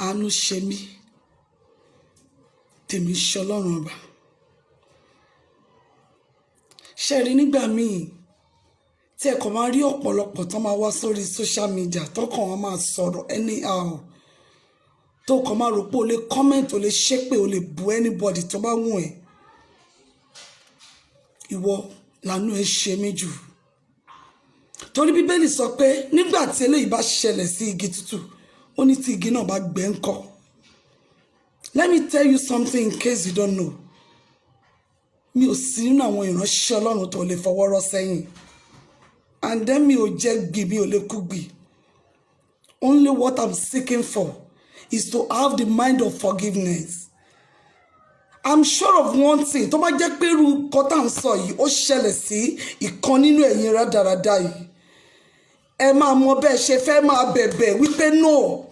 àánú ṣe mí tèmi ṣe Ọlọ́run ọba. Ṣé rí nígbà míì tí ẹ kàn máa rí ọ̀pọ̀lọpọ̀ tó máa wá sórí social media tó kàn wọ́n máa sọ̀rọ̀ anyhow tó kàn máa rò pé o lè comment, o lè ṣépè, o lè bu anybody tó bá wù ẹ́. Ìwọ làánú ẹ ṣe mí jù. Torí Bíbélì sọ pé nígbà tí eléyìí bá ṣẹlẹ̀ sí igi tútù, ó ní tí igi náà bá gbẹ ńkọ́. Let me tell you something in case you don't know. Mi ò sí nínú àwọn ìránṣẹ́ Ọlọ́run tó lè fọwọ́ rọ́ sẹ́yìn. And then mi ò jẹ́ gbì, mi ò lè kú gbì. Only what I'm seeking for is to have the mind of forgiveness. I'm sure of one thing. Tó bá jẹ́ pé irú kọ́tà ń sọ yìí, ó ṣẹlẹ̀ sí ìkan nínú ẹ̀yin rádaràda yìí. Ẹ máa mọ bẹ́ẹ̀ ṣe fẹ́ máa bẹ̀bẹ̀ wípé no.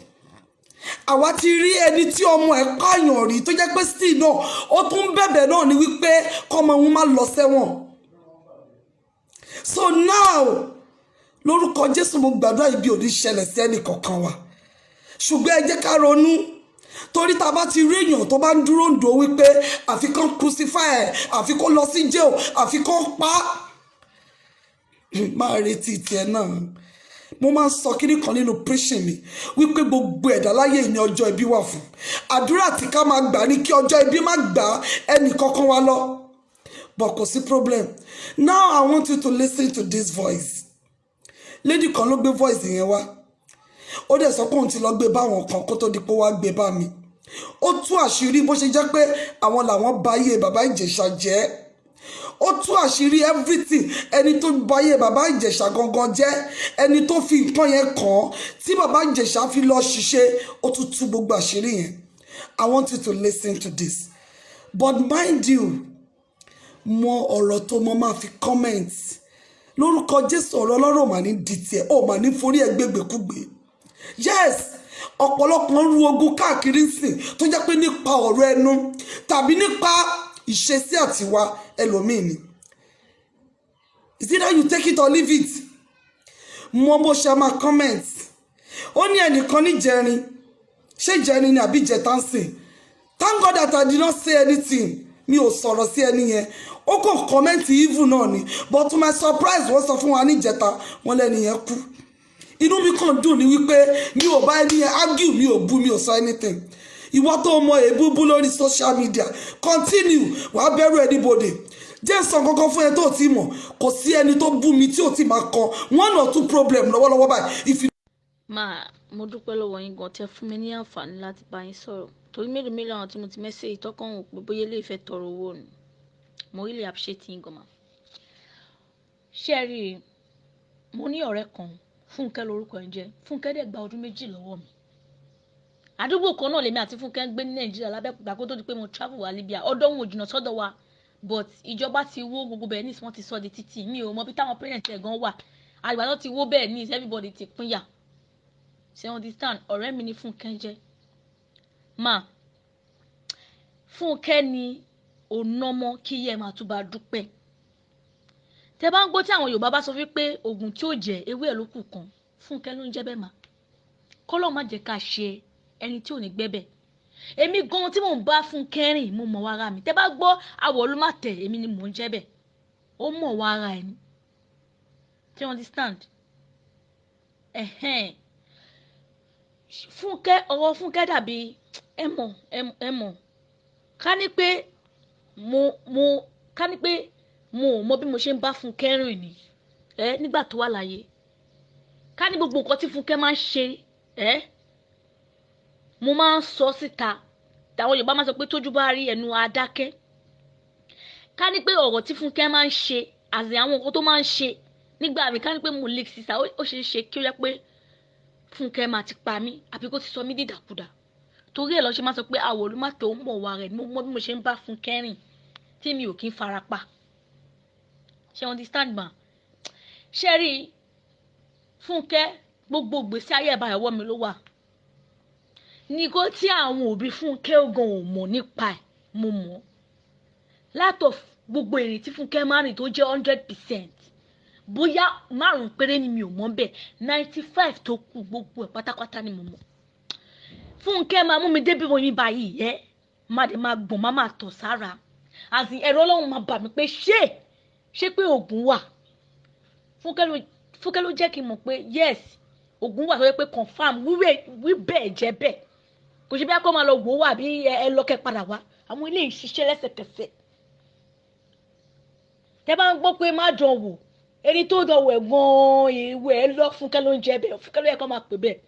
Àwa ti rí ẹni tí ọmọ ẹ̀ pààyàn rí tó jẹ́ pé still náà ó tún bẹ̀bẹ̀ náà ni wípé kọ́mọ òun má lọ sẹ́wọ̀n. So now lórúkọ Jésù mo gbàdúrà ibi ò ní ṣẹlẹ̀ sí ẹnì kankan wa. Ṣùgbọ́n ẹ jẹ́ ká ronú. Torí tá bá ti rí èèyàn tó bá ń dúró ń dò wípé àfi kán crucify ẹ̀, àfi kó lọ sí jail, àfi kán pa á. Máa retí tiẹ̀ náà. Mo máa ń sọ kíní kan nínú preaching mi wípé gbogbo ẹ̀dá láyé ní ọjọ́ ibi wà fún. Àdúrà tí ká máa gbà ní kí ọjọ́ ibi má gbà ẹnì kankan wa lọ. But kò sí problem. Now I want you to listen to this voice. Lady kan ló gbé voice yẹn wá. Ó dẹ̀ sọ pé òun ti lọ gbé bá àwọn kan kó tó di pé wá gbé bá mi. Ó tú àṣírí bó ṣe jẹ́ pé àwọn làwọn báyé bàbá Ìjẹ̀ṣà jẹ́. Ó tú àṣírí everything. Ẹni tó báyé bàbá Ìjẹ̀ṣà gangan jẹ́. Ẹni tó fi nǹkan yẹn kàn tí bàbá Ìjẹ̀ṣà fi lọ ṣiṣẹ́. Ó tún tú gbogbo àṣírí yẹn. I want you to listen to this. But mind you, mọ ọ̀rọ̀ tó mọ máa fi comment. Lórúkọ Jésù ọ̀rọ̀ Ọlọ́run mà ní di tiẹ̀. Ó mà ní forí ẹ gbégbékúgbé. Yes, ọ̀pọ̀lọpọ̀ ń ru ogun káàkiri sìn tó jẹ́ pé nípa ọ̀rọ̀ ẹnu tàbí nípa ìṣesí àtiwá ẹlòmíì ni. Is either you take it or leave it. Mo bó ṣe máa comment. Ó ní ẹnìkan ní jẹrin. Ṣé jẹrin ni àbí jẹtánsìn? Thank God that I did not say anything. Mi ò sọ̀rọ̀ sí ẹni yẹn. Ó kàn comment evil náà ni. But to my surprise, wọ́n sọ fún wa ní ìjẹta, wọ́n lẹ́ni yẹn kú. Inú mi kàn dùn ní wípé mi ò bá ẹni yẹn argue, mi ò bú, mi ò sọ anything. Ìwọ tó mọ èébú bú lórí social media, continue, wàá bẹ̀rù anybody. Jẹ́ sọ kankan fún ẹ tó ti mọ̀, kò sí ẹni tó bú mi tí ò ti máa kọ one or two problem lọ́wọ́lọ́wọ́ báyìí. Mo dúpẹ́ lọ́wọ́ yín gan tẹ́ fún mi ní àǹfààní láti bá yín sọ̀rọ̀. Torí mélòó àwọn tí mo ti mẹ́sẹ̀ ìtọ́kàn wò pé bóyá lè fẹ́ tọrọ owó ni. Mo really appreciate yín gan ma. Ṣé rí, mo ní ọ̀rẹ́ kan, Fúnkẹ́ lórúkọ ẹ̀ ń jẹ́. Fúnkẹ́ dẹ̀ gba ọdún 2 lọ́wọ́ mi. Àdúgbò kan náà lèmi àti Fúnkẹ́ ń gbé ní Nàìjíríà lábẹ́òkúta kó tó di pé mo travel wá Libya. Ọ̀dọ̀ wọn ò jìnnà sọ́dọ̀ wa. But ìjọba ti wó gbogbo bẹ́ẹ̀ ní wọ́n ti sọ di títì. Mi ò mọ bí táwọn parents ẹ̀ gan wà. Àgbà tó ti wó bẹ́ẹ̀ ní everybody ti pínyà. Ṣé understand? Ọ̀rẹ́ mi ni Fúnkẹ́ jẹ́. Fúnkẹ́ ni ònàmọ́ kí yẹ máa tún bá dúpẹ́. Tẹ́ bá ń gbọ́ tí àwọn Yorùbá bá sọ wípé oògùn tí ó jẹ ewé ẹ̀ ló kù kan, Fúnkẹ́ ló ń jẹ́ bẹ́ẹ̀ mà. Kọ́lọ́ má jẹ́ ká ṣe ẹni tí ò ní gbẹ́bẹ̀. Èmi gan tí mò ń bá Fúnkẹ́ rìn mo mọ̀ wá ara mi. Tẹ́ bá gbọ́ àwọ̀ ló má tẹ̀ èmi ni mò ń jẹ́ bẹ́ẹ̀. Ó mọ̀ wá ara ẹ̀ ni. Do you understand? Fúnkẹ́, ọ̀rọ̀ Fúnkẹ́ dàbí ẹ mọ̀. Ká ní pé mo mọ bí mo ṣe ń bá Fúnkẹ́ rìn ni. Nígbà tó wà láyé. Ká ní gbogbo nǹkan tí Fúnkẹ́ máa ń ṣe, mo máa ń sọ síta. Táwọn Yorùbá máa sọ pé tójú bá rí ẹnu adákẹ́. Ká ní pé ọ̀rọ̀ tí Fúnkẹ́ máa ń ṣe, àti àwọn nǹkan tó máa ń ṣe nígbà mi, ká ní pé mo lè sísá, ó ṣe é ṣe kí ó yẹ pé Fúnkẹ́ máa ti pa mí àbí kó ti sọ mí dìdàkudà. Torí ẹ̀ lọ ṣe máa sọ pé àwọ̀ ló má tó ń mọ̀ wá rẹ̀ ni mo mọ bí mo ṣe ń bá Fúnkẹ́ rìn tí mi ò kí ń farapa. Ṣé understand ma? Ṣé rí Fúnkẹ́ gbogbo ìgbésí ayé ẹ̀bá ẹ̀wọ́ mi ló wà. Ní kó tí àwọn òbí Fúnkẹ́ ogan ò mọ̀ nípa ẹ̀ mo mọ̀. Látọ̀ gbogbo ìrìn tí Fúnkẹ́ máa rìn tó jẹ́ 100%. bóyá 5 péré ni mi ò mọ̀ bẹ́ẹ̀ 95 tó kù gbogbo ẹ̀ pátápátá ni mo mọ̀. Fúnkẹ́ máa mú mi débi mo yín báyìí má dé máa gbọ̀n má tọ̀ sára àti ẹ̀rọ Ọlọ́run máa bà mí pé ṣé pé oògùn wà. Fúnkẹ́ ló jẹ́ kí n mọ̀ pé yes oògùn wà tó yẹ pé confam wí bẹ́ẹ̀ jẹ́ bẹ́ẹ̀ kò ṣe bí akọ́ máa lọ wò wà bí ẹ lọ́kẹ́ padà wá àwọn ilé ìṣiṣẹ́ lẹ́sẹ̀kẹsẹ̀. Tẹ́ bá ń gbọ́ pé má dán wò ẹni tó dán wò gan-an ìwé ẹ lọ Fúnkẹ́ ló ń jẹ bẹ́ẹ̀ Fúnkẹ́ ló yẹ kó máa pè bẹ́ẹ̀.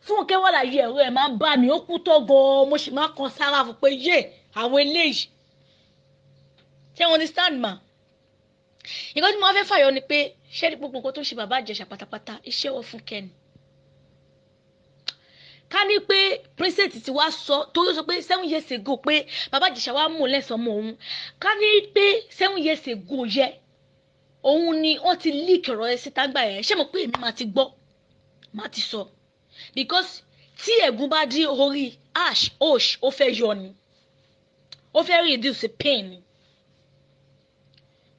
Fúnkẹ́ wà láyé ẹ̀rọ ẹ̀ máa ń bá mi ó kú tọ́ gan-an mo sì máa kan sára fún pé àwọn eléyìí ṣé wọ́n understand ma. Nǹkan tí mo fẹ́ fàyọ ni pé ṣé ní gbogbo nǹkan tó ṣe bàbá Ìjẹ̀ṣà pátápátá iṣẹ́ wọ Fúnkẹ́ ni. Ká ní pé president ti wá sọ torí sọ pé 7 years ago pé bàbá Ìjẹ̀ṣà wá mú lẹ́sàn mọ́ òun ká ní pé 7 years ago yẹ òun ni wọ́n ti leak ọ̀rọ̀ ẹ síta gbà yẹn ṣé mo pé èmi máa ti gbọ́ máa ti sọ because tí ẹ̀gún bá dí orí osh ó fẹ́ yọ ni ó fẹ́ reduce pain ni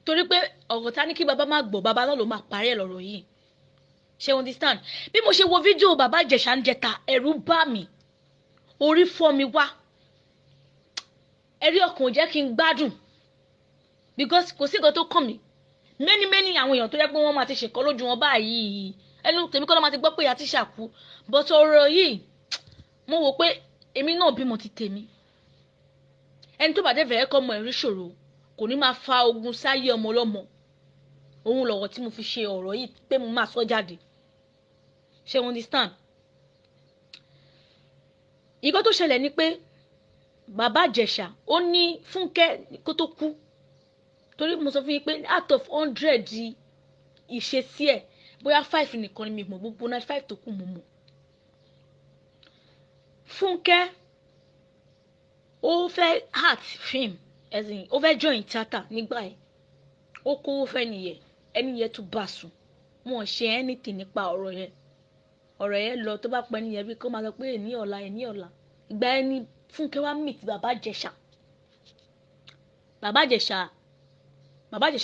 torí pé ọ̀rọ̀ ta ní kí bàbá má gbọ́ bàbá náà ló máa parí ẹ̀ lọ́rọ̀ yìí ṣé understand bí mo ṣe wo fídíò bàbá Ìjẹ̀ṣà ń jẹta ẹ̀rù bá mi orí fọ́ mi wá ẹ̀rí ọkàn ò jẹ́ kí n gbádùn because kò sí nǹkan tó kàn mí many àwọn èèyàn tó yẹ pé wọ́n máa ti ṣèkọ́ lójú wọn báyìí ẹnu tèmi kọ́ ló máa ti gbọ́ pé ìyá ti ṣàkú but ọ̀rọ̀ yìí mo wò pé èmi náà bímọ ti tèmi ẹni tó bá dé fẹ́ẹ́ kọ́ ọmọ ẹ̀rí ṣòro kò ní máa fa ogun sáyé ọmọ ọlọ́mọ òun lọ̀rọ̀ tí mo fi ṣe ọ̀rọ̀ yìí pé mo máa sọ jáde ṣé wọ́n understand. Ìgbà tó ṣẹlẹ̀ ni pé bàbá Ìjẹ̀ṣà ó ní Fúnkẹ́ kó tó kú torí mo sọ fún yín pé out of 100 ìṣesí ẹ̀ bóyá 5 nìkan ni mi mọ̀ gbogbo 95 tó kù mo mọ̀. Fúnkẹ́ ó fẹ́ art film ẹ̀sìn ó fẹ́ join theatre nígbà yẹn ó kówó fẹ́ nìyẹn ẹni yẹn tún bá sùn wọn ṣe anything nípa ọ̀rọ̀ yẹn lọ tó bá pẹ́ nìyẹn bí kó máa lọ pé èní ọ̀la ìgbà ẹni Fúnkẹ́ wá meet bàbá Ìjẹ̀ṣà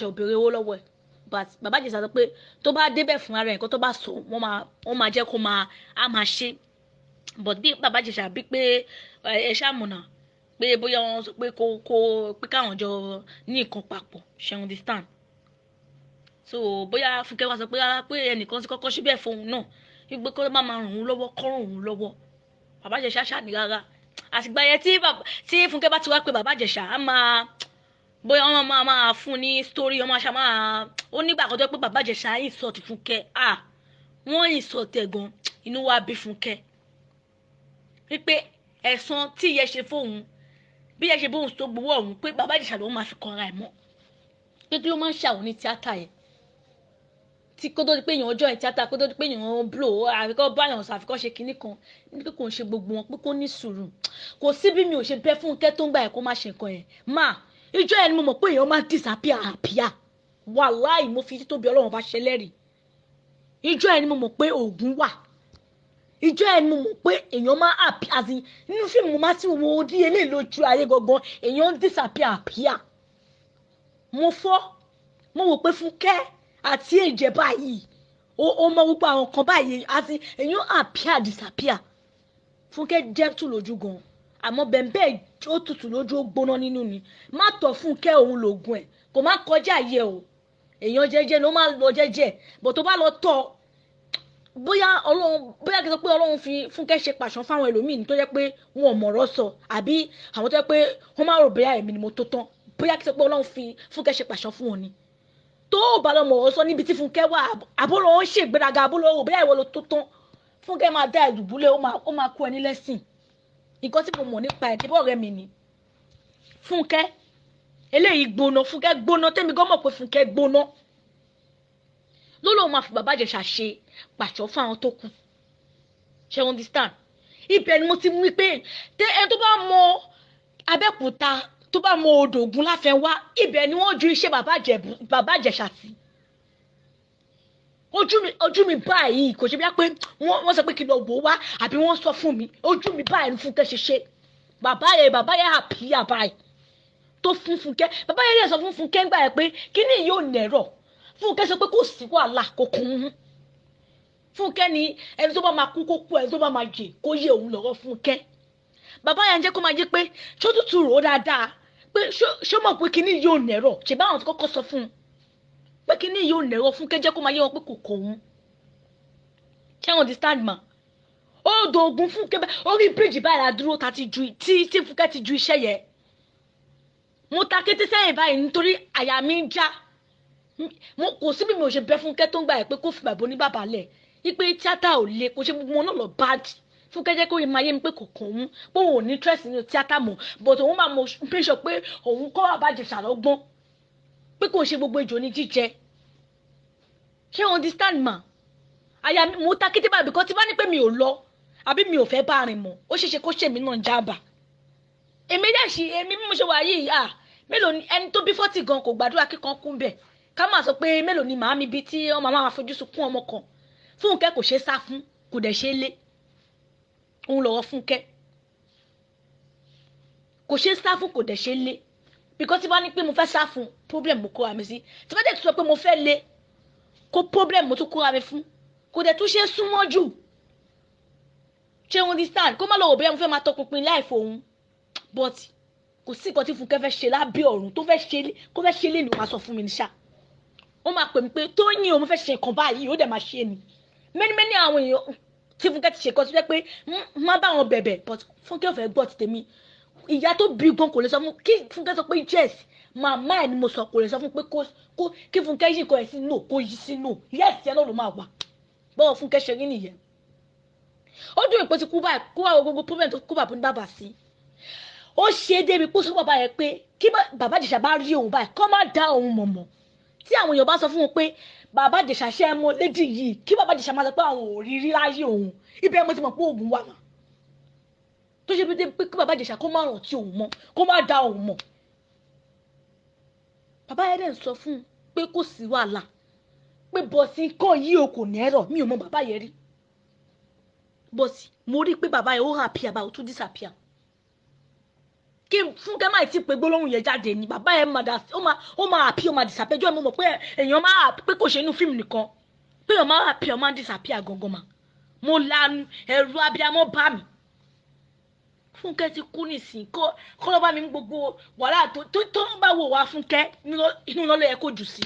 ò béèrè owó lọ́wọ́ ẹ̀ but bàbá Ìjẹ̀ṣà sọ pé tó bá débẹ̀ fún ara ẹ̀ nǹkan tó bá sọ wọ́n máa jẹ́ kó máa ṣe but bí bàbá Ìjẹ̀ṣà bí pé ẹ ṣàmùnà pé bóyá wọ́n sọ pé pé káwọn jọ ní nǹkan papọ̀ ṣe understand so bóyá Fúnkẹ́ wá sọ pé ẹnìkan ti kọ́kọ́ ṣe bẹ́ẹ̀ fóun náà wípé kó má máa ràn òun lọ́wọ́ kọ́ ràn òun lọ́wọ́ bàbá Ìjẹ̀ṣà ṣàní rárá àtìgbà yẹn tí Fúnkẹ́ bá ti wá pé bàbá Ìjẹ̀ṣà á máa bóyá wọ́n máa fún ní story wọ́n máa ṣàmáà ó nígbà kan tó pé bàbá Ìjẹ̀ṣà insult Fúnkẹ́ wọ́n insult ẹ̀ gan inú wa bí Fúnkẹ́ wípé ẹ̀san tí ìyẹn ṣe fóun bí ìyẹn ṣe bóun tó gbowó ọ̀hún pé bàbá Ìjẹ̀ṣà ló máa fi kanra ẹ̀ mọ́ pé kí ló máa ń ṣàwọn ní tíátà yẹn tí kó tó di pé èèyàn join tíátà kó tó di pé èèyàn blow àfikọ́ báyọ̀ sọ àfikọ́ ṣe kinní kan ní pé kò ń ṣe gbogbo wọn pé kó ní sùúrù kò sí bí mi ò ṣe bẹ́ Fúnkẹ́ tó ń gbà ẹ̀ kó má ṣe nǹkan yẹn ìjọ ẹni mo mọ̀ pé èèyàn máa disappear wàláì mo fi títóbi Ọlọ́run bá ṣẹlẹ́rì ìjọ ẹni mo mọ̀ pé oògùn wà ìjọ ẹni mo mọ̀ pé èèyàn máa appear nínú fíìmù mo máa ti wo odi eléyìí lójú ayé gangan èèyàn disappear mo wò pé Fúnkẹ́ àti èjẹ báyìí ó mọ gbogbo àwọn kan báyìí àti èèyàn appear disappear Fúnkẹ́ jẹ́ tù lójú gan àmọ́ bẹ́ẹ̀ ó tutù lójú ó gbóná nínú ni má tọ̀ Fúnkẹ́ òun lògùn ẹ̀ kò má kọjá yẹ o èèyàn jẹ́jẹ́ ló má lọ jẹ́jẹ́ bó tó bá lọ tọ̀ bóyá kí n sọ pé Ọlọ́run fi Fúnkẹ́ ṣe pàṣán fáwọn ẹlòmíín tó jẹ́ pé wọn ò mọ̀rọ̀ sọ àbí àwọn tó jẹ́ pé wọ́n má rò bóyá èmi ni mo tó tán bóyá kí n sọ pé Ọlọ́run fi Fúnkẹ́ ṣe pàṣán fún wọn ni tó o bá lọ mọ̀rọ̀ sọ níbi tí Fúnkẹ́ wà àbúrò ó ń ṣègbéraga àbúrò ó bóyá ìwọ ló tó tán Fúnkẹ́ máa dá ìdùbúlẹ̀ ó máa kó ẹni lẹ́sìn nǹkan tí mo mọ̀ nípa ẹ̀ débọ̀ ọ̀rẹ́ mi ni Fúnkẹ́ eléyìí gbóná Fúnkẹ́ gbóná tẹ́mi gan mọ̀ pé Fúnkẹ́ gbóná lóòótọ́ máa fi bàbá Ìjẹ̀ṣà ṣe pàṣọ fún àwọn tó kù ṣe understand ibẹ̀ ni mo ti mú pé ẹni tó bá mọ Abẹ́òkúta tó bá mọ odò Ògùn Láfẹnwá ibẹ̀ ni wọ́n ju iṣẹ́ bàbá Ìjẹ̀ṣà sí ojú mi báyìí kò ṣe bí pé wọ́n sọ pé kí n lọ wò wá àbí wọ́n sọ fún mi ojú mi báyìí ní Fúnkẹ́ ṣe bàbá yẹn àpìyà báyìí tó fún Fúnkẹ́ bàbá yẹn lè sọ fún Fúnkẹ́ ńgbà yẹn pé kí ni yóò nẹ̀rọ̀ Fúnkẹ́ sọ pé kò sí wàhálà kò kún un. Fúnkẹ́ ni ẹni tó bá máa kú kó kú, ẹni tó bá máa jẹ kó yẹ òun lọ́rọ̀ Fúnkẹ́. Bàbá yẹn jẹ́ kó máa yé pé ṣó tútù rò ó dáadáa pé ṣó mọ̀ pé kíní yóò nẹ̀rọ̀ ṣe báwọn ti kọ́kọ́ sọ fún un pé kíní yóò nẹ̀rọ̀ Fúnkẹ́ jẹ́ kó máa yé wọn pé kò kò òun. Ṣé wọn understand ma? Ó dògùn Fúnkẹ́ bẹ́ẹ̀ orí bíríìjì báyìí ládúró tí Fúnkẹ́ ti ju iṣẹ́ yẹn. Mo ta kété sẹ́yìn báyìí nítorí àyà mi ń já. Mo kò síbi mi ò ṣe bẹ́ Fúnkẹ́ tó ń gbà ẹ̀ pé kó fi bàbá oníbàbà lẹ̀ ipe tíátà ò le kò ṣe gbogbo wọn náà lọ báàdì. Fúnkẹ́ jẹ́ kó yẹ máa yé mi pé kò kàn òun pé òun ò ní interest nínú tíátà mọ́ but òun máa mọ pẹ́ṣọ pé òun kọ́ Bàbá Ìjẹ̀ṣà lọ́gbọ́n pé kò ṣe gbogbo ejò ní jíjẹ. Ṣé o understand ma? Àyà mi mo ta kété báyìí because tí bá ní pé mi ò lọ àbí mi ò fẹ́ bá rìn mọ́ ó ṣeéṣe kó ṣèmi náà jábà. Èmi dẹ̀ ṣe èmi bí mo ṣe wà yìí mélòó ni ẹni tó bí 40 gan kò gbàdúrà kíkan kún bẹ̀ ká máa sọ pé mélòó ni màámi bí tí ọmọ máa fojú sunkún ọmọ kan. Fúnkẹ́ kò ṣe sá fún kò dẹ̀ ṣe lé òun lọ́wọ́ Fúnkẹ́ kò ṣe sá fún kò dẹ̀ ṣe lé because tí bá ní pé mo fẹ́ sá fún problem mo kó àmì sí tí bá dẹ̀ tún sọ pé mo fẹ́ lé kó problem mo tún kó àmì fún kò dẹ̀ tún ṣe súnmọ́ jù. Ṣé o understand kó má lọ wò bóyá mo fẹ́ máa tọpinpin life òun but kò sí nǹkan tí Fúnkẹ́ fẹ́ ṣe lábẹ́ ọ̀run tó fẹ́ ṣe kó fẹ́ ṣe lé ní wàá sọ fún mi ní ṣá. Ó máa pè mí pé Tóyìn o mo fẹ́ ṣe nǹkan báyìí ó dẹ̀ máa ṣe ni many àwọn èèyàn tí Fúnkẹ́ ti ṣe kan tó jẹ́ pé má bá wọn bẹ̀bẹ̀ but Fúnkẹ́ ò fẹ́ gbọ́ ti tèmi. Ìyá tó bí gan kò lè sọ fún kí Fúnkẹ́ sọ pé yes màmá ẹ̀ ni mo sọ kò lè sọ fún pé kí Fúnkẹ́ yí nǹkan ẹ̀ sí no kó yí sí no yes yẹn náà ló máa wà bọ́ọ̀ Fúnkẹ́ ṣe rí nìyẹn. Ó dùn ìpè tí kú báyìí kó àwọn gbogbo problem tó kú bàbá ní bàbá sí. Ó ṣe débi kó sọ bàbá yẹn pé kí Bàbá Ìjẹ̀ṣà bá rí òun báyìí kó má dá òun mọ̀mọ́ tí àwọn èèyàn bá sọ fún wọn pé Bàbá Ìjẹ̀ṣà ṣe é mọ lédì yìí kí Bàbá Ìjẹ̀ṣà máa sọ pé àwọn ò rí rí láyé òun ibẹ̀ mo ti mọ̀ pé òògùn wà mà tó ṣe pé kí Bàbá Ìjẹ̀ṣà kó má rántí òun mọ́ kó má dá òun mọ̀. Bàbá yẹn dẹ̀ sọ fún un pé kò sí wàhálà pé bọ́sì kọ́ yìí o kò ní ẹ̀rọ mi ò mọ bàbá yẹn rí bọ́sì mo rí pé bàbá yẹn ó appear bá ó tún disappear. Kí Fúnkẹ́ máa ti pé gbólóhùn yẹn jáde ni bàbá yẹn ó máa appear ó máa disappear jọ́ mo mọ̀ pé èèyàn máa pé kò ṣe inú fíìmù nìkan pé èèyàn máa appear ó máa disappear gangan mà mo lanu ẹ̀rù abiyamọ bá mi. Fúnkẹ́ ti kú nísìnyí kọ́ ló bá mi gbogbo wàhálà tó ń bá wò wá Fúnkẹ́ inú lọ́lọ́ yẹ kó jù sí.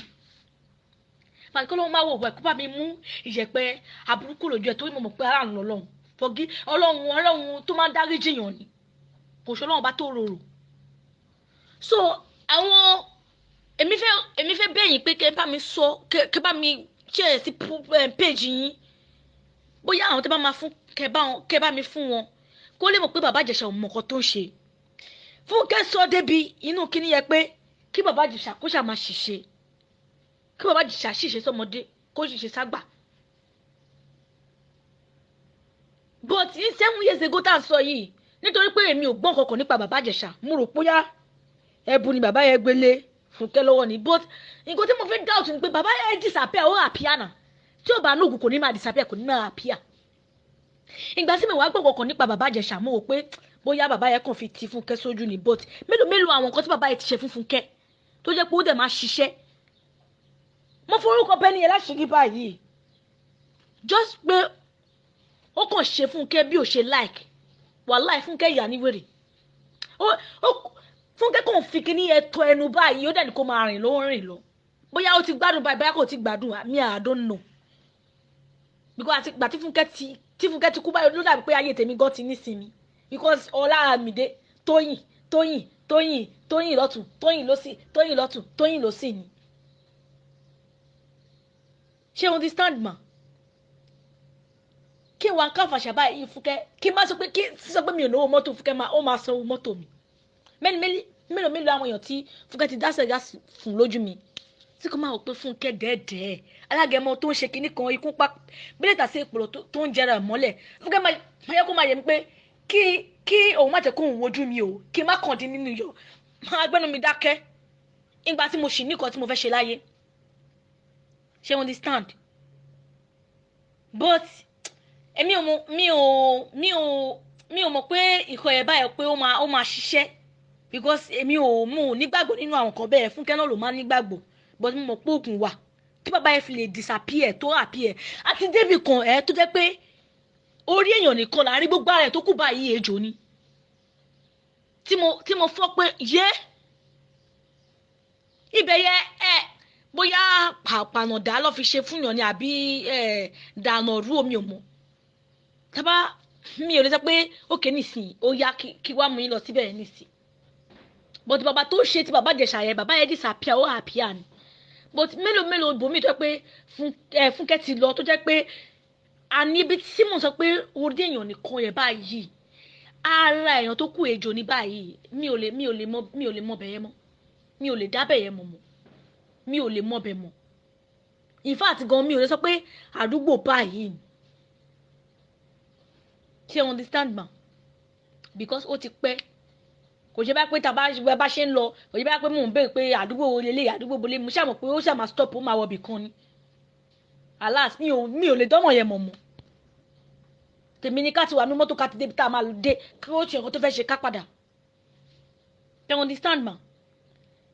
Fàkí kọ́ ló ń bá wò wá kó bá mi mú ìyẹ̀pẹ̀ àbúrúkú lójú ẹ̀ tó mọ̀ pé aráàlú lọ́lọ́run fọ́gí ọlọ́run tó máa ń dárí jìyàn ni kò ṣe ọlọ́run bá tó rorò. So àwọn èmi fẹ́ bẹ̀yìn pé kẹ́ bá mi sọ kẹ́ bá mi share sí page yín bóyá àwọn tó bá máa fún kẹ́ bá mi fún wọn kó lè mọ̀ pé Bàbá Ìjẹ̀ṣà ò mọ̀ nǹkan tó ń ṣe. Fúnkẹ́ sọ débi inú kíní yẹ pé kí Bàbá Ìjẹ̀ṣà kó ṣà máa ṣìṣe kí Bàbá Ìjẹ̀ṣà ṣìṣe sọmọdé kó ṣìṣe ságbà. But in 7 years ago tá a sọ yìí nítorí pé èmi ò gbọ́n kankan nípa Bàbá Ìjẹ̀ṣà mo rò bóyá ẹ̀bùn ni bàbá yẹn gbélé Fúnkẹ́ lọ́wọ́ ni but nǹkan tí mo fi doubt ni pé bàbá yẹn disappear ó appear náà tí ò bá lóògùn kò ní máa disappear kò ní máa appear. Ìgbà tí mi wá gbọ́ kankan nípa Bàbá Ìjẹ̀ṣà mo rò pé bóyá bàbá yẹn kàn fi ti Fúnkẹ́ sójú ni but mélòó àwọn nǹkan tí bàbá yẹn ti ṣe fún Fúnkẹ́ tó jẹ́ pé ó dẹ̀ máa ṣiṣẹ́. Mo forúkọ bẹ́ni yẹn láṣìírí báyìí just pé ó kàn ṣe Fúnkẹ́ bí ò ṣe like wàláì Fúnkẹ́ ìyá ní wèrè Fúnkẹ́ kàn fi kíní ẹ̀tọ́ ẹnu báyìí ó dẹ̀ ní kó máa rìn ló ń rìn lọ bóyá ó ti gbádùn báyìí bóyá kò ti gbádùn àmì I don't know because àti gbà tí Fúnkẹ́ ti kú báyìí ló dàbí pé ayé tèmi gan ti nísinmi because Ọlámídé Tóyìn lọ́tùn Tóyìn lósì ni ṣé o understand ma kí wàá káfà ṣàbá yìí Fúnkẹ́ kí má sọ pé kí sísọ pé mi ò náwó mọ́tò Fúnkẹ́ ó máa san owó mọ́tò mi mélòó àwọn èèyàn tí Fúnkẹ́ ti dáṣẹ̀ gá fún lójú mi tí kò máa wò pé Fúnkẹ́ dẹ́ẹ̀dẹ́ẹ̀ alágẹmọ tó ń ṣe kinní kan ikú pa bílẹ̀ tà sí ìpòrò tó ń jẹrà mọ́lẹ̀ Fúnkẹ́ máa yẹ kó máa yẹ mi pé kí òun má jẹ́ kó òun wojú mi o kí n má kàn dín nínú iyọ̀ máa gbẹ́nu mi dákẹ́ ìgbà tí mo ṣì ní nǹkan tí mo fẹ́ ṣe láyé ṣé you understand but èmi ò mọ̀ pé ìkọ̀ ẹ̀ báyọ̀ pé ó máa ṣiṣẹ́ because èmi ò nígbàgbọ́ nínú àwọn kan bẹ́ẹ̀ Fúnkẹ́ náà ló máa nígbàgbọ́ but mo mọ̀ pé oògùn wà kí bàbá yẹn fi lè disappear tó appear àti david kan tó jẹ́ pé orí èèyàn nìkan láàrin gbogbo ara ẹ̀ tó kù báyìí ejò ni tí mo fọ́ pé ibẹ̀ yẹ bóyá pàpànàdà lọ́ fi ṣe fún yàn ni àbí dànà rú omi ò mọ̀ tábà mi ò lè sọ pé òkè nísìnyí ó yá kí wá mú yín lọ síbẹ̀ nísìnyí but bàbá tó ṣe ti bàbá Ìjẹ̀ṣà yẹn bàbá yẹn disappear ó appear ni but mélòó bòmí tó jẹ́ pé Fúnkẹ́ ti lọ tó jẹ́ pé àní ibi tí mo sọ pé orí èèyàn nìkan yẹn báyìí ara èèyàn tó kù ejò ní báyìí mi ò lè mọ bẹ̀yẹ mọ́ mi ò lè dá bẹ̀yẹ mọ̀ mi ò lè mọ bẹ̀ mọ́ in fact gan mi ò lè sọ pé àdúgbò báyìí ṣé you understand ma because ó ti pẹ́ kò ṣe bá pé tá a bá ṣe ń lọ kò ṣe bá pé mò ń béèrè pé àdúgbò wo lélẹ̀ àdúgbò bo lé mo ṣàmọ̀ pé ó ṣàmà stop ó máa wọbì kan ni alas mi ò lè dánmọ̀ yẹn mọ̀ tèmi ní ká ti wà ní mọ́tò ká ti débi tá a máa lò dé kí ó ṣe nǹkan tó fẹ́ ṣe ká padà you understand ma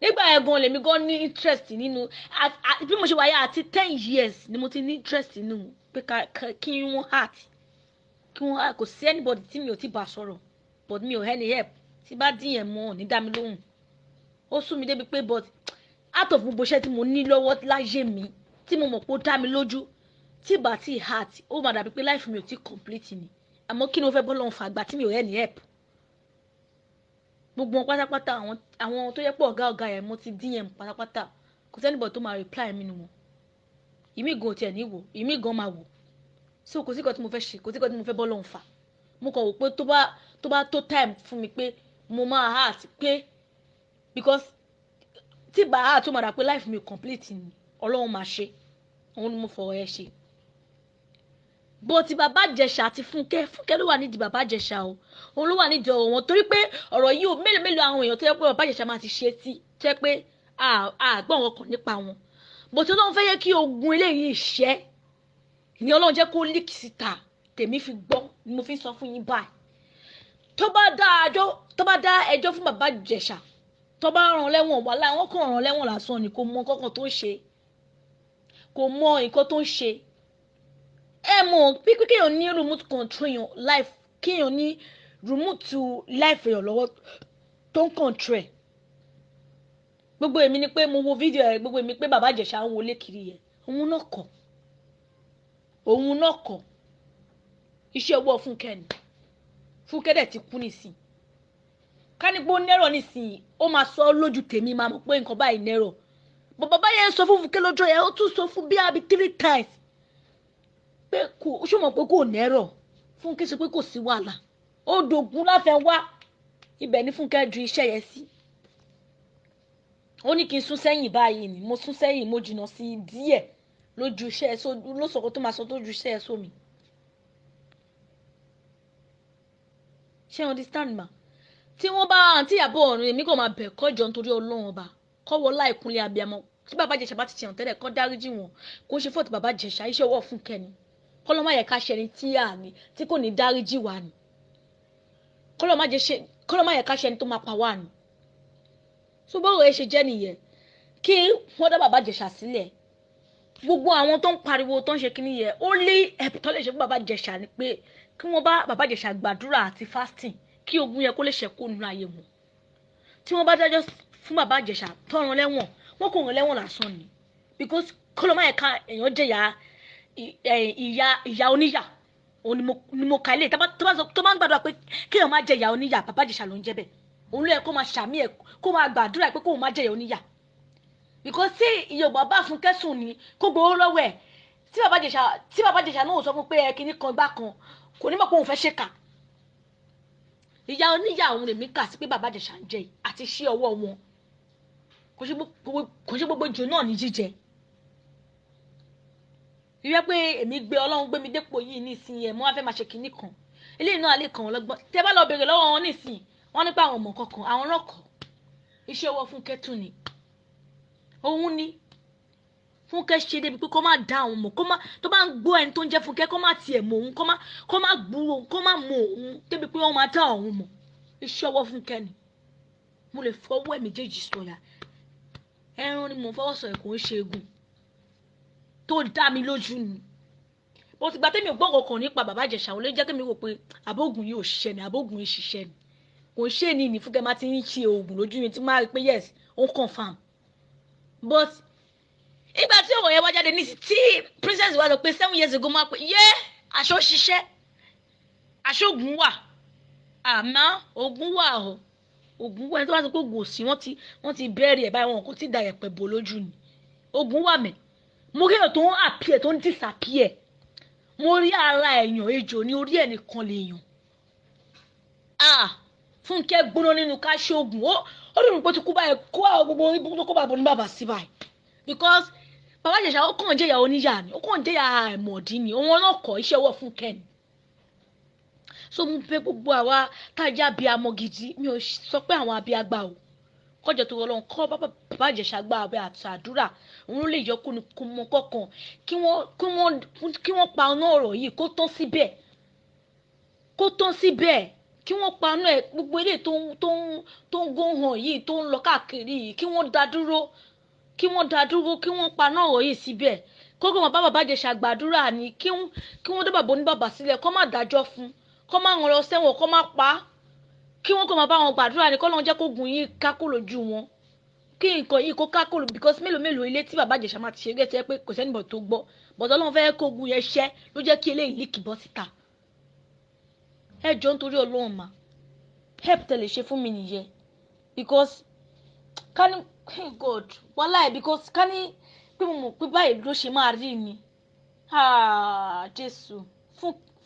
nígbà yẹn gan lèmi gan ní interest nínú bí mo ṣe wáyé àti 10 years ni mo ti ní interest nínú pé kí wọ́n heart kò sí anybody tí mi ò ti bá sọ̀rọ̀ but mi ò any help tí bá dín yẹn mọ́ ní dá mi lóhùn ó sún mi débi pé but out of gbogbo iṣẹ́ tí mo ní lọ́wọ́ láyé mi tí mo mọ̀ pé ó dá mi lójú tí bá ti heart ó máa dàbí pé life mi ò ti complete ni àmọ́ kí ni mo fẹ́ bọ́ lọ́hùn fàgbà tí mi ò any help gbogbo wọn pátápátá àwọn tó yẹ pé ọ̀gá yẹn mo ti dín yẹn pátápátá kò sẹ́ni bọ̀ tó máa reply mi nù wọn ìmí gan tiẹ̀ ní wò ìmí gan máa wò so kò sí kan tí mo fẹ́ ṣe kò sí kan tí mo fẹ́ bọ́ lọ́hùn fà mo kàn wò pé tó bá tó time fún mi pé mo máa heart pé because tí bá heart tó máa dà pé life mi complete ni ọlọ́run máa ṣe òun ni mo fọwọ́ ẹ ṣe bó ti bàbá Ìjẹ̀ṣà àti Fúnkẹ́ ló wà nídìí bàbá Ìjẹ̀ṣà o òun ló wà nídìí ọ̀rọ̀ wọn torí pé ọ̀rọ̀ yìí ò mélòó àwọn èèyàn tó yẹ pé bàbá Ìjẹ̀ṣà máa ti ṣe tí tó yẹ pé àgbọ̀n wọn kàn nípa wọn bó ti Ọlọ́run fẹ́ yẹ kí ogun eléyìí ṣẹ́ ni Ọlọ́run jẹ́ kó líkì síta tèmi fi gbọ́ ni mo fi sọ fún yín báyìí tó bá dá ẹjọ́ fún bàbá Ìjẹ̀ṣà tó bá rán lẹ́wọ̀n wà láwọn kàn rán lẹ́wọ̀n lásán ni kò mọ nǹkan tó ń ṣe kò mọ nǹkan tó ń ṣe mọ̀ bí kéèyàn ní remote control your life kéèyàn ní remote to life your lọ́wọ́ tó ń control ẹ̀ gbogbo èmi ni pé mo wo fídíò ẹ̀ gbogbo èmi pé bàbá Ìjẹ̀ṣà ń wọlé kiri yẹn òun náà kọ̀ iṣẹ́ ọwọ́ Fúnkẹ́ dẹ̀ ti kú nísìn ká ní pé ó nẹ́rọ̀ nísìn ó máa sọ lójú tèmi máa mọ̀ pé nǹkan báyìí nẹ́rọ̀ bọ̀ bàbá yẹn sọ fún Fúnkẹ́ lọ́jọ́ yẹn ó tún sọ fún bí abi 3 times pé kò ṣó mọ̀ pé kò nẹ́rọ̀ Fúnkẹ́ sọ pé kò sí wàhálà ó dogun láfẹ́ wá ibẹ̀ ní Fúnkẹ́ ju iṣẹ́ yẹn sí ó ní kí n sún sẹ́yìn báyìí ni mo sún sẹ́yìn mo jìnnà sí díẹ̀ lójú iṣẹ́ ẹ̀ ló sọ̀kọ́ tó máa sọ tó ju iṣẹ́ ẹ̀ sómi ṣé understand ma tí wọ́n bá àǹtí Ìyábọ̀ ọ̀run èmi kò máa bẹ̀ kọ́jọ nítorí Ọlọ́run ọba kọ́wọ́ láìkúnlẹ̀ abiyamọ tí bàbá Ìjẹ̀ṣà bá ti ṣèyàn tẹ́lẹ̀ kọ́ dáríjì wọn kó ṣe fọ́ọ̀tì bàbá Ìjẹ̀ṣà iṣẹ́ ọwọ́ Fúnkẹ́ ni kọ́lọ́ má yẹ ká ṣẹni tí kò ní dáríjì wá ni kọ́lọ́ má yẹ ká ṣẹni tó máa pa wá ni so bọ́rọ̀ ẹ ṣe jẹ́ nìyẹn kí wọ́n dá bàbá Ìjẹ̀ṣà sílẹ̀ gbogbo àwọn tó ń pariwo tó ń ṣe kíní yẹn ó lé ẹ̀bùn tó lè ṣe fún bàbá Ìjẹ̀ṣà ni pé kí wọ́n bá bàbá Ìjẹ̀ṣà gbàdúrà àti fasting kí ogun yẹn kó lè ṣẹ́kù nínú ayé wọn tí wọ́n bá dájọ́ fún bàbá Ìjẹ̀ṣà tó rán lẹ́wọ̀n wọ́n kò rán lẹ́wọ̀n lásán ni because kọ́lọ́ má yẹ ká èèyàn jẹ̀yà ìyá oníyà òun ni mo ka ilé tó bá ń gbàdúrà pé kéèyàn má jẹ ìyá oníyà bàbá Ìjẹ̀ṣà ló ń jẹ́ bẹ́ẹ̀ òun ló yẹ kó máa ṣàmì ẹ̀ kó máa gbàdúrà pé kóun má jẹ ìyá oníyà because tí ìyọ̀bọ̀ bá Fúnkẹ́ sùn ni kó gbowó lọ́wọ́ ẹ̀ tí bàbá Ìjẹ̀ṣà náà sọ fún pé kinní kan gbá kan kò ní mọ̀ pé òun fẹ́ ṣèkà ìyá oníyà òun lèmi kà sí pé bàbá Ìjẹ̀ṣà ń jẹ àti ṣí ọwọ́ wọn kò ṣe gbogbo jù náà ní jíjẹ ìwé pé èmi gbé Ọlọ́run gbé mi dépò yìí nísìnyí ẹ̀ mo wá fẹ́ máa ṣe kinní kan eléyìí náà lè kàn wọ́n lọ́gbọ́n tẹ́ bá lọ bèrè lọ́wọ́ wọn nísìnyí wọ́n nípa àwọn ọmọ kankan àwọn náà kọ̀ iṣẹ́ ọwọ́ Fúnkẹ́ tún ni òun ni Fúnkẹ́ ṣe débi pé kó má dá àwọn mọ̀ tó bá ń gbọ́ ẹni tó ń jẹ́ Fúnkẹ́ kó má tiẹ̀ mọ̀ òun kó má gbúrò kó má mọ̀ òun débi pé wọ́n máa dá òun mọ̀ iṣẹ́ ọwọ́ Fúnkẹ́ ni mo lè fọwọ́ ẹ̀ méjèèjì sọ̀yà ẹran ni mo fọwọ́ sọ̀yà kò ń ṣe egun tó dá mi lójú ni bó ti gba tẹ́mi ò gbọ́ kankan nípa bàbá Ìjẹ̀ṣà ò lè jẹ́ kí mi wò pé àbógun yìí ò ṣiṣẹ́ ni àbógun yìí ṣiṣẹ́ ni kò ṣe ní Fúnkẹ́ máa ti ń ṣe oògùn lójú mi tí máa rí pé yes ó ń confam but ìgbà tí ọ̀rọ̀ yẹn wá jáde ní tí princess wa sọ pé 7 years ago máa pé aṣọ ṣiṣẹ́ aṣọ oògùn wà àmọ́ oògùn wà o oògùn wà ẹni tó bá sọ pé oògùn òsì wọ́n ti bẹ́ẹ̀rì ẹ̀ báyìí wọn kò tí ì da ẹ̀pẹ̀ bò lójú ni oògùn wà mẹ́ mo rí èèyàn tó ń appear tó ń disappear mo rí ara èèyàn ejò ní orí ẹ̀ nìkan lèèyàn Fúnkẹ́ gbóná nínú ká ṣoògùn ó dùn mí pé tí kú báyìí kó àwọn gbogbo orí burúkú tó kó bàbá ní bàbá sí báyìí because bàbá Ìjẹ̀ṣà ó kàn jẹ́yà oníyà ni ó kàn jẹ́yà ẹ̀mọ̀dí ni òun ọlọ́kọ̀ iṣẹ́ ọwọ́ Fúnkẹ́ ni so mo fẹ́ gbogbo àwa tájà bíi amọ̀ gidi mi ò sọ pé àwọn abíagbá o kọjọ tó Ọlọ́run kọ́ bàbá Ìjẹ̀ṣà gba àwẹ̀ àti àdúrà òun ló lè yọ kó mọ kọ̀ọ̀kan kí wọ́n pa ọ̀nà ọ̀rọ̀ yìí kó tán síbẹ̀ kí wọ́n pa ọ̀nà ẹ̀ gbogbo ilé tó ń góhàn yìí tó ń lọ káàkiri yìí kí wọ́n dá dúró kí wọ́n pa ọ̀nà ọ̀rọ̀ yìí síbẹ̀ kókò wọn bá bàbá Ìjẹ̀ṣà gbàdúrà ni kí wọ́n dá bàbá oníbàbà sílẹ̀ kó má dájọ́ fún kó má rán lọ sẹ́wọ̀n kó má pa á kí wọ́n kó máa bá wọn gbàdúrà ní kọ́lọ́n jẹ́ kó gun yìí kákó lójú wọn kí nǹkan yìí kó kákó lójú because mélòó ilé tí bàbá Ìjẹ̀ṣà máa ti ṣe gẹ́tẹ́ pé kò sẹ́nìbọ̀ tó gbọ́ bọ̀dọ̀ Ọlọ́run fẹ́ kó gun yẹn ṣẹ́ ló jẹ́ kí eléyìí líkì bọ́ síta ẹ jọ nítorí Ọlọ́run mà help tẹ̀lé ṣe fún mi nìyẹn because ká ní God wàhálà ẹ̀ because ká ní pé mo mọ̀ pé báyìí ló ṣe máa rí ni Jésù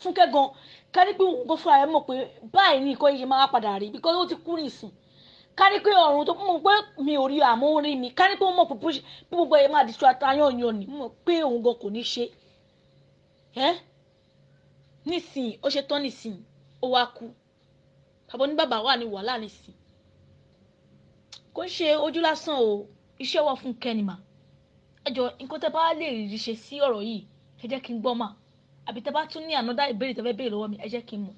Fúnkẹ́ gan ká ní pé òun fúnra ẹ̀ mọ̀ pé báyìí ní nǹkan yìí máa padà rí because ó ti kú nìsín ká ní pé ọ̀run tó mọ̀ pé mi ò rí àmọ́ ó rí mi ká ní pé ó mọ̀ pé bí gbogbo ẹ̀ máa distract ayọ̀yàn ni mọ̀ pé òun gan kò ní ṣe nísìn ó ṣe tán nísìn ó wá kú bàbá oníbàbà wà ní wàhálà nísìn kò ń ṣe ojú lásán o iṣẹ́ wà fún kẹ́nìmà ẹ jọ nǹkan tẹ́ bá lè rí ṣe sí ọ̀rọ̀ yìí ẹ jẹ́ kí n gbọ́ mà àbí tẹ́ bá tún ní ànádá ìbéèrè tẹ́ fẹ́ béèrè lọ́wọ́ mi ẹ jẹ́ kí n mọ̀.